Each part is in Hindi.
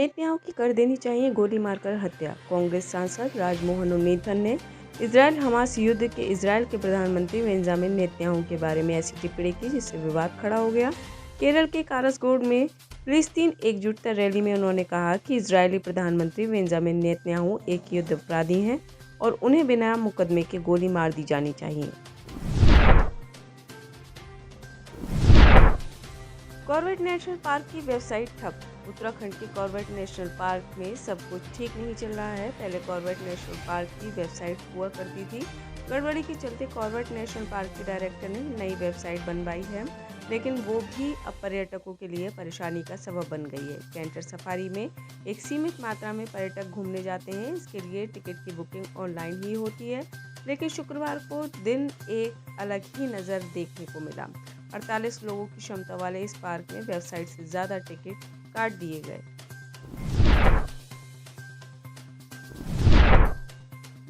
नेतन्याहू की कर देनी चाहिए गोली मारकर हत्या। कांग्रेस सांसद राजमोहन उन्नीथन ने इजराइल हमास युद्ध के इजराइल के प्रधानमंत्री बेंजामिन नेतन्याहू के बारे में ऐसी टिप्पणी की जिससे विवाद खड़ा हो गया। केरल के काराकोरम में फिलिस्तीन एकजुटता रैली में उन्होंने कहा कि इजरायली प्रधानमंत्री बेंजामिन नेतन्याहू एक युद्ध अपराधी हैं और उन्हें बिना मुकदमे के गोली मार दी जानी चाहिए। कॉर्बेट नेशनल पार्क की वेबसाइट ठप। उत्तराखंड के कॉर्बेट नेशनल पार्क में सब कुछ ठीक नहीं चल रहा है। पहले कॉर्बेट नेशनल पार्क की वेबसाइट हुआ करती थी। गड़बड़ी के चलते कॉर्बेट नेशनल पार्क के डायरेक्टर ने नई वेबसाइट बनवाई है, लेकिन वो भी अब पर्यटकों के लिए परेशानी का सबब बन गई है। कैंटर सफारी में एक सीमित मात्रा में पर्यटक घूमने जाते हैं। इसके लिए टिकट की बुकिंग ऑनलाइन ही होती है, लेकिन शुक्रवार को दिन एक अलग ही नज़र देखने को मिला। 48 लोगों की क्षमता वाले इस पार्क में वेबसाइट से ज़्यादा टिकट काट दिए गए,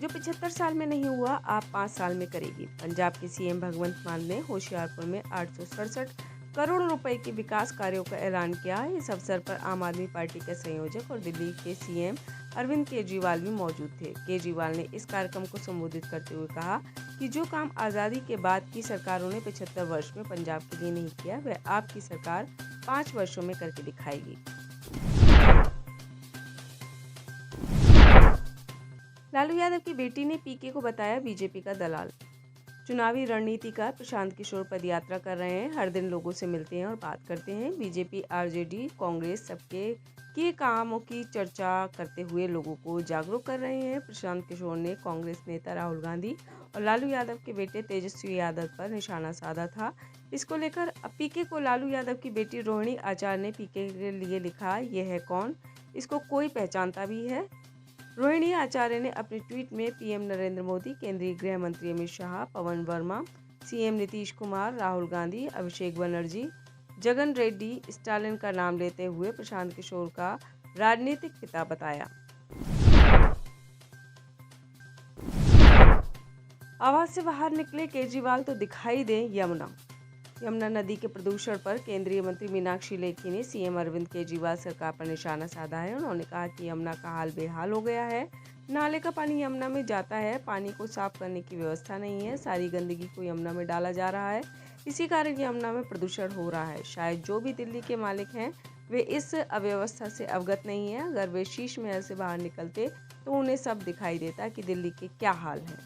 जो 75 साल में नहीं हुआ आप 5 साल में करेगी। पंजाब के सीएम भगवंत मान ने होशियारपुर में 867 करोड़ रुपए के विकास कार्यों का ऐलान किया। इस अवसर पर आम आदमी पार्टी के संयोजक और दिल्ली के सीएम अरविंद केजरीवाल भी मौजूद थे। केजरीवाल ने इस कार्यक्रम को संबोधित करते हुए कहा कि जो काम आज़ादी के बाद की सरकारों ने 75 वर्ष में पंजाब के लिए नहीं किया, वह आपकी सरकार 5 वर्षों में करके दिखाएगी। लालू यादव की बेटी ने पीके को बताया बीजेपी का दलाल। चुनावी रणनीतिकार प्रशांत किशोर पदयात्रा कर रहे हैं। हर दिन लोगों से मिलते हैं और बात करते हैं। बीजेपी, आरजेडी, कांग्रेस सबके किए कामों की चर्चा करते हुए लोगों को जागरूक कर रहे हैं। प्रशांत किशोर ने कांग्रेस नेता राहुल गांधी और लालू यादव के बेटे तेजस्वी यादव पर निशाना साधा था। इसको लेकर अब पीके को लालू यादव की बेटी रोहिणी आचार्य ने पीके के लिए लिखा, यह है कौन, इसको कोई पहचानता भी है। रोहिणी आचार्य ने अपने ट्वीट में पीएम नरेंद्र मोदी, केंद्रीय गृह मंत्री अमित शाह, पवन वर्मा, सीएम नीतीश कुमार, राहुल गांधी, अभिषेक बनर्जी, जगन रेड्डी, स्टालिन का नाम लेते हुए प्रशांत किशोर का राजनीतिक पिता बताया। आवाज से बाहर निकले केजरीवाल तो दिखाई दे यमुना नदी के प्रदूषण पर केंद्रीय मंत्री मीनाक्षी लेखी ने सीएम अरविंद केजरीवाल सरकार पर निशाना साधा है। उन्होंने कहा कि यमुना का हाल बेहाल हो गया है। नाले का पानी यमुना में जाता है, पानी को साफ करने की व्यवस्था नहीं है, सारी गंदगी को यमुना में डाला जा रहा है। इसी कारण यमुना में प्रदूषण हो रहा है। शायद जो भी दिल्ली के मालिक हैं वे इस अव्यवस्था से अवगत नहीं है। अगर वे शीश महल से बाहर निकलते तो उन्हें सब दिखाई देता कि दिल्ली के क्या हाल है।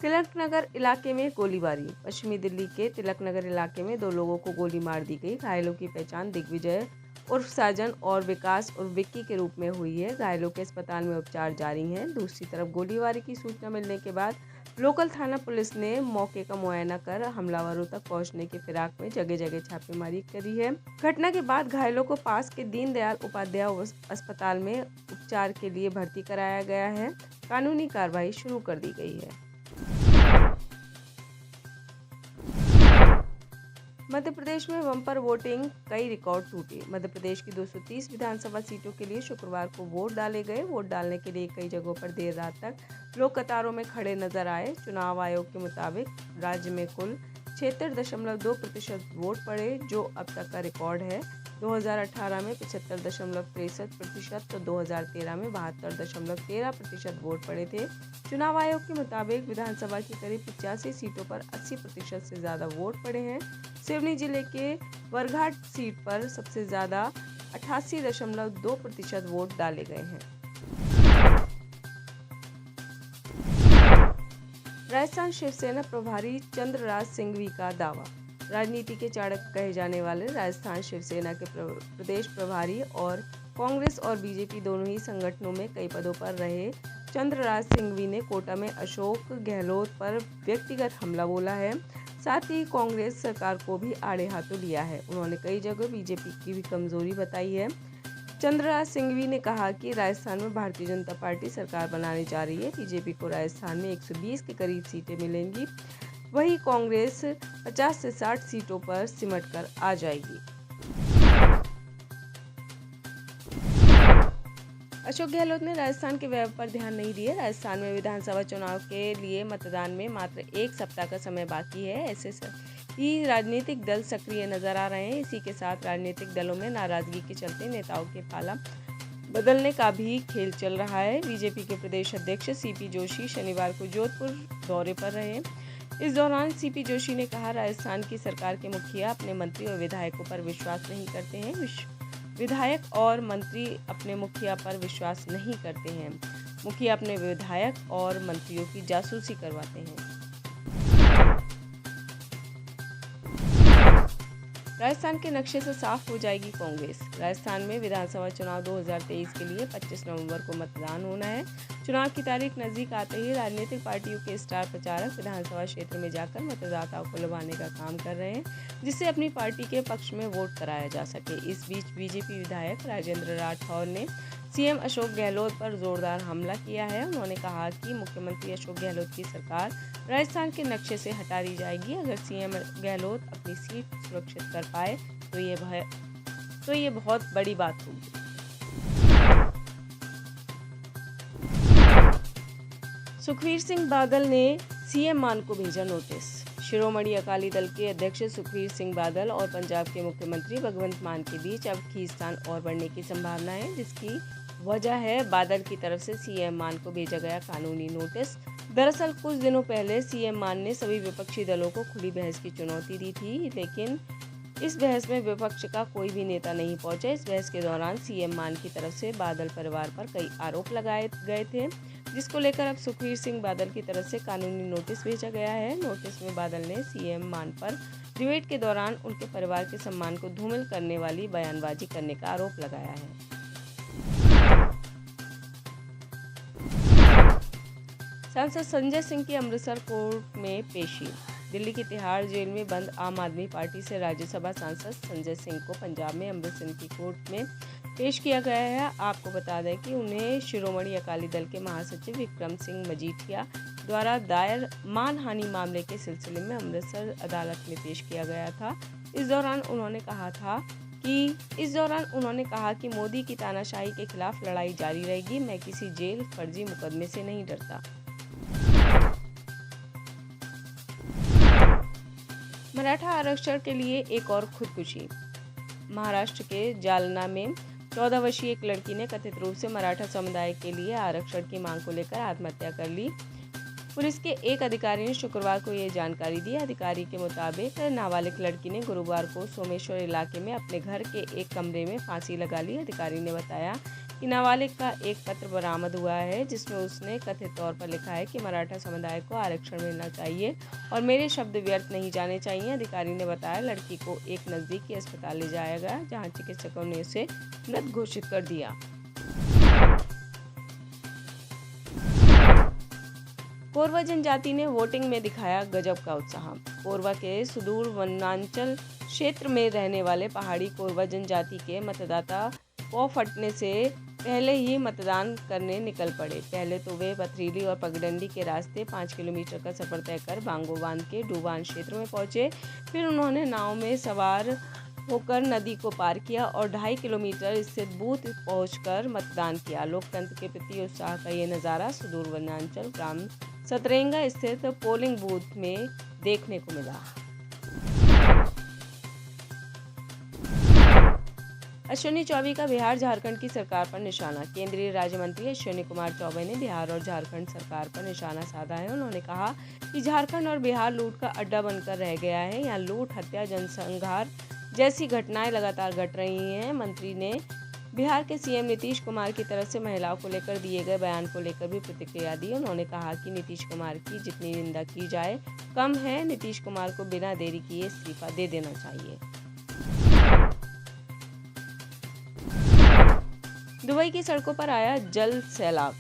तिलकनगर इलाके में गोलीबारी। पश्चिमी दिल्ली के तिलकनगर इलाके में 2 लोगों को गोली मार दी गई। घायलों की पहचान दिग्विजय उर्फ साजन और विकास उर्फ विक्की के रूप में हुई है। घायलों के अस्पताल में उपचार जारी हैं। दूसरी तरफ गोलीबारी की सूचना मिलने के बाद लोकल थाना पुलिस ने मौके का मुआयना कर हमलावरों तक पहुंचने की फिराक में जगह जगह छापेमारी करी है। घटना के बाद घायलों को पास के दीनदयाल उपाध्याय अस्पताल में उपचार के लिए भर्ती कराया गया है। कानूनी कार्रवाई शुरू कर दी गई है। मध्य प्रदेश में बम्पर वोटिंग, कई रिकॉर्ड टूटे। मध्य प्रदेश की 230 विधानसभा सीटों के लिए शुक्रवार को वोट डाले गए। वोट डालने के लिए कई जगहों पर देर रात तक लोग कतारों में खड़े नजर आए। चुनाव आयोग के मुताबिक राज्य में कुल 76.2% वोट पड़े, जो अब तक का रिकॉर्ड है। 2018 में 75.63% तो 2013 में 72.13% वोट पड़े थे। चुनाव आयोग के मुताबिक विधानसभा की करीब 85 सीटों पर 80% से ज़्यादा वोट पड़े हैं। सिवनी जिले के वरघाट सीट पर सबसे ज़्यादा 88.2% वोट डाले गए हैं। राजस्थान शिवसेना प्रभारी चंद्रराज सिंघवी का दावा। राजनीति के चाणक्य कहे जाने वाले राजस्थान शिवसेना के प्रदेश प्रभारी और कांग्रेस और बीजेपी दोनों ही संगठनों में कई पदों पर रहे चंद्रराज सिंघवी ने कोटा में अशोक गहलोत पर व्यक्तिगत हमला बोला है। साथ ही कांग्रेस सरकार को भी आड़े हाथों लिया है। उन्होंने कई जगह बीजेपी की भी कमजोरी बताई है। चंद्रराज सिंघवी ने कहा कि राजस्थान में भारतीय जनता पार्टी सरकार बनाने जा रही है। बीजेपी को राजस्थान में 120 के करीब सीटें मिलेंगी, वहीं कांग्रेस 50 से 60 सीटों पर सिमट कर आ जाएगी। अशोक गहलोत ने राजस्थान के व्यय पर ध्यान नहीं दिए। राजस्थान में विधानसभा चुनाव के लिए मतदान में मात्र 1 सप्ताह का समय बाकी है। ही राजनीतिक दल सक्रिय नजर आ रहे हैं। इसी के साथ राजनीतिक दलों में नाराजगी के चलते नेताओं के पाला बदलने का भी खेल चल रहा है। बीजेपी के प्रदेश अध्यक्ष सीपी जोशी शनिवार को जोधपुर दौरे पर रहे। इस दौरान सीपी जोशी ने कहा, राजस्थान की सरकार के मुखिया अपने मंत्री और विधायकों पर विश्वास नहीं करते हैं। विधायक और मंत्री अपने मुखिया पर विश्वास नहीं करते हैं। मुखिया अपने विधायक और मंत्रियों की जासूसी करवाते हैं। राजस्थान के नक्शे से साफ हो जाएगी कांग्रेस। राजस्थान में विधानसभा चुनाव 2023 के लिए 25 नवंबर को मतदान होना है। चुनाव की तारीख नजदीक आते ही राजनीतिक पार्टियों के स्टार प्रचारक विधानसभा क्षेत्र में जाकर मतदाताओं को लुभाने का काम कर रहे हैं, जिससे अपनी पार्टी के पक्ष में वोट कराया जा सके। इस बीच बीजेपी विधायक राजेंद्र राठौर ने सीएम अशोक गहलोत पर जोरदार हमला किया है। उन्होंने कहा कि मुख्यमंत्री अशोक गहलोत की सरकार राजस्थान के नक्शे से हटा दी जाएगी। अगर सीएम गहलोत अपनी सीट सुरक्षित कर पाए तो ये बहुत बड़ी बात होगी। सुखबीर सिंह बादल ने सीएम मान को भेजा नोटिस। शिरोमणि अकाली दल के अध्यक्ष सुखबीर सिंह बादल और पंजाब के मुख्यमंत्री भगवंत मान के बीच अब खींचतान और बढ़ने की संभावना है, जिसकी वजह है बादल की तरफ से सीएम मान को भेजा गया कानूनी नोटिस। दरअसल कुछ दिनों पहले सीएम मान ने सभी विपक्षी दलों को खुली बहस की चुनौती दी थी, लेकिन इस बहस में विपक्ष का कोई भी नेता नहीं पहुंचा। इस बहस के दौरान सीएम मान की तरफ से बादल परिवार पर कई आरोप लगाए गए थे, जिसको लेकर अब सुखबीर सिंह बादल की तरफ से कानूनी नोटिस भेजा गया है। नोटिस में बादल ने सीएम मान पर डिबेट के दौरान उनके परिवार के सम्मान को धूमिल करने वाली बयानबाजी करने का आरोप लगाया है। सांसद संजय सिंह की अमृतसर कोर्ट में पेशी। दिल्ली की तिहाड़ जेल में बंद आम आदमी पार्टी से राज्यसभा सांसद संजय सिंह को पंजाब में अमृतसर की कोर्ट में पेश किया गया है। आपको बता दें कि उन्हें शिरोमणि अकाली दल के महासचिव विक्रम सिंह मजीठिया द्वारा दायर मानहानि मामले के सिलसिले में अमृतसर अदालत में पेश किया गया था। इस दौरान उन्होंने कहा कि मोदी की तानाशाही के खिलाफ लड़ाई जारी रहेगी। मैं किसी जेल फर्जी मुकदमे से नहीं डरता। मराठा आरक्षण के लिए एक और खुदकुशी। महाराष्ट्र के जालना में 14 वर्षीय एक लड़की ने कथित रूप से मराठा समुदाय के लिए आरक्षण की मांग को लेकर आत्महत्या कर ली। पुलिस के एक अधिकारी ने शुक्रवार को ये जानकारी दी। अधिकारी के मुताबिक नाबालिग लड़की ने गुरुवार को सोमेश्वर इलाके में अपने घर के एक कमरे में फांसी लगा ली। अधिकारी ने बताया कि नाबालिग का एक पत्र बरामद हुआ है, जिसमें उसने कथित तौर पर लिखा है कि मराठा समुदाय को आरक्षण मिलना चाहिए और मेरे शब्द व्यर्थ नहीं जाने चाहिए। अधिकारी ने बताया लड़की को एक नज़दीकी अस्पताल ले जाया गया, जहां चिकित्सकों ने उसे मृत घोषित कर दिया। कोरवा जनजाति ने वोटिंग में दिखाया गजब का उत्साह। कोरवा के सुदूर वनांचल क्षेत्र में रहने वाले पहाड़ी कोरवा जनजाति के मतदाता पौ फटने से पहले ही मतदान करने निकल पड़े। पहले तो वे पथरीली और पगडंडी के रास्ते 5 किलोमीटर का सफर तय कर बांगो बांध के डूबान क्षेत्र में पहुंचे। फिर उन्होंने नाव में सवार होकर नदी को पार किया और 2.5 किलोमीटर स्थित बूथ पहुंचकर मतदान किया। लोकतंत्र के प्रति उत्साह का ये नज़ारा सुदूर वनांचल ग्राम सतरेंगा स्थित पोलिंग बूथ में देखने को मिला। अश्विनी चौबे का बिहार झारखंड की सरकार पर निशाना। केंद्रीय राज्य मंत्री अश्विनी कुमार चौबे ने बिहार और झारखंड सरकार पर निशाना साधा है। उन्होंने कहा कि झारखंड और बिहार लूट का अड्डा बनकर रह गया है। यहाँ लूट, हत्या, जनसंहार जैसी घटनाएं लगातार घट रही हैं। मंत्री ने बिहार के सीएम नीतीश कुमार की तरफ से महिलाओं को लेकर दिए गए बयान को लेकर भी प्रतिक्रिया दी। उन्होंने कहा कि नीतीश कुमार की जितनी निंदा की जाए कम है। नीतीश कुमार को बिना देरी किए इस्तीफा दे देना चाहिए। दुबई की सड़कों पर आया जल सैलाब।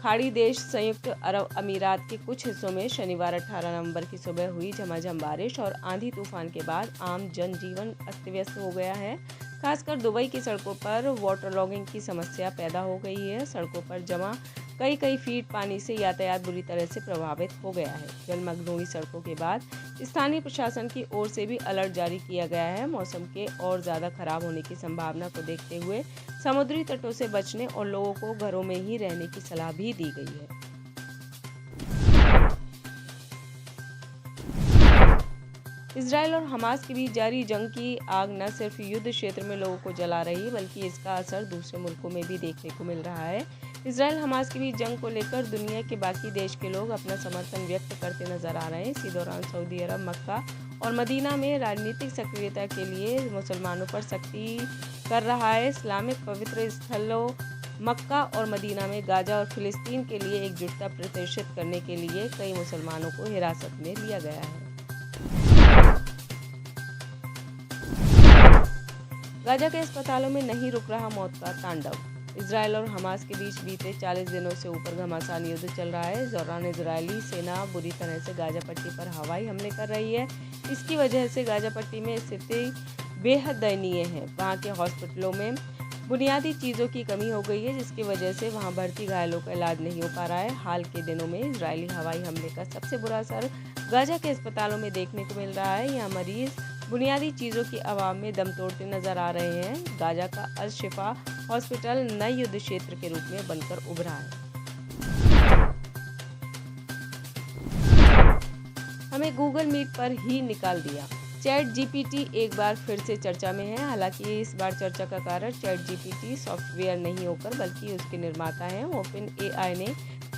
खाड़ी देश संयुक्त अरब अमीरात के कुछ हिस्सों में शनिवार 18 नवंबर की सुबह हुई झमाझम बारिश और आंधी तूफान के बाद आम जनजीवन अस्त व्यस्त हो गया है। खासकर दुबई की सड़कों पर वाटर लॉगिंग की समस्या पैदा हो गई है। सड़कों पर जमा कई फीट पानी से यातायात बुरी तरह से प्रभावित हो गया है। जलमग्न हुई सड़कों के बाद स्थानीय प्रशासन की ओर से भी अलर्ट जारी किया गया है। मौसम के और ज़्यादा खराब होने की संभावना को देखते हुए समुद्री तटों से बचने और लोगों को घरों में ही रहने की सलाह भी दी गई है। इजराइल और हमास के बीच जारी जंग की आग न सिर्फ युद्ध क्षेत्र में लोगों को जला रही है, बल्कि इसका असर दूसरे मुल्कों में भी देखने को मिल रहा है। इजराइल हमास के बीच जंग को लेकर दुनिया के बाकी देश के लोग अपना समर्थन व्यक्त करते नजर आ रहे हैं। इसी दौरान सऊदी अरब, मक्का और मदीना में राजनीतिक सक्रियता के लिए मुसलमानों पर सख्ती कर रहा है। इस्लामिक पवित्र स्थलों मक्का और मदीना में गाजा और फिलिस्तीन के लिए एकजुटता प्रदर्शित करने के लिए कई मुसलमानों को हिरासत में लिया गया है। गाजा के अस्पतालों में नहीं रुक रहा मौत का तांडव। इजराइल और हमास के बीच बीते 40 दिनों से ऊपर घमासान युद्ध चल रहा है। इस दौरान इजरायली सेना बुरी तरह से गाजा पट्टी पर हवाई हमले कर रही है। इसकी वजह से गाजा पट्टी में स्थिति बेहद दयनीय है। वहां के हॉस्पिटलों में बुनियादी चीज़ों की कमी हो गई है, जिसकी वजह से वहां भर्ती घायलों का इलाज नहीं हो पा रहा है। हाल के दिनों में इजरायली हवाई हमले का सबसे बुरा असर गाजा के अस्पतालों में देखने को मिल रहा है। यहाँ मरीज बुनियादी चीज़ों की अभाव में दम तोड़ते नजर आ रहे हैं। गाजा का अल शिफा हॉस्पिटल नए युद्ध क्षेत्र के रूप में बनकर उभरा है। हमें गूगल मीट पर ही निकाल दिया। चैट जीपीटी एक बार फिर से चर्चा में है। हालांकि इस बार चर्चा का कारण चैट जीपीटी सॉफ्टवेयर नहीं होकर बल्कि उसके निर्माता हैं। ओपन एआई ने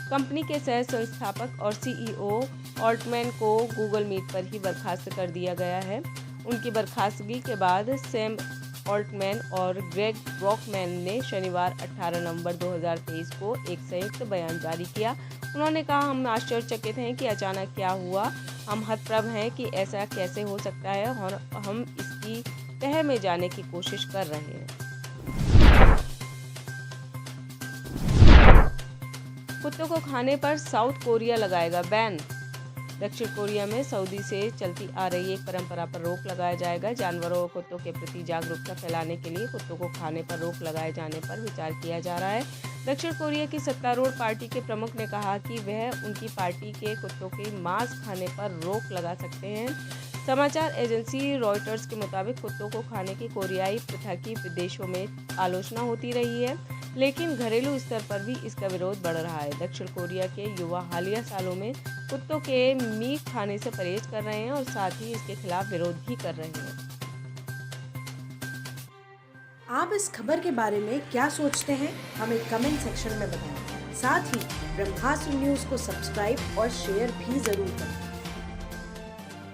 कंपनी के सह संस्थापक और सीईओ ऑल्टमैन को गूगल मीट पर ही बर्खास्त कर दिया गया है। उनकी बर्खास्तगी के बाद सैम ऑल्टमैन और ग्रेग ब्रॉकमैन ने शनिवार 18 नवंबर 2023 को एक संयुक्त बयान जारी किया। उन्होंने कहा, हम आश्चर्यचकित हैं कि अचानक क्या हुआ। हम हतप्रभ हैं कि ऐसा कैसे हो सकता है और हम इसकी तह में जाने की कोशिश कर रहे हैं। कुत्तों को खाने पर साउथ कोरिया लगाएगा बैन। दक्षिण कोरिया में सऊदी से चलती आ रही एक परंपरा पर रोक लगाया जाएगा। जानवरों और कुत्तों के प्रति जागरूकता फैलाने के लिए कुत्तों को खाने पर रोक लगाए जाने पर विचार किया जा रहा है। दक्षिण कोरिया की सत्तारूढ़ पार्टी के प्रमुख ने कहा कि वह उनकी पार्टी के कुत्तों के मांस खाने पर रोक लगा सकते हैं। समाचार एजेंसी रॉयटर्स के मुताबिक कुत्तों को खाने की कोरियाई प्रथा की विदेशों में आलोचना होती रही है, लेकिन घरेलू स्तर पर भी इसका विरोध बढ़ रहा है। दक्षिण कोरिया के युवा हालिया सालों में कुत्तों के मीट खाने से परहेज कर रहे हैं और साथ ही इसके खिलाफ विरोध भी कर रहे हैं। आप इस खबर के बारे में क्या सोचते हैं, हमें कमेंट सेक्शन में बताएं। साथ ही ब्रह्मास्त्र न्यूज को सब्सक्राइब और शेयर भी जरूर करें।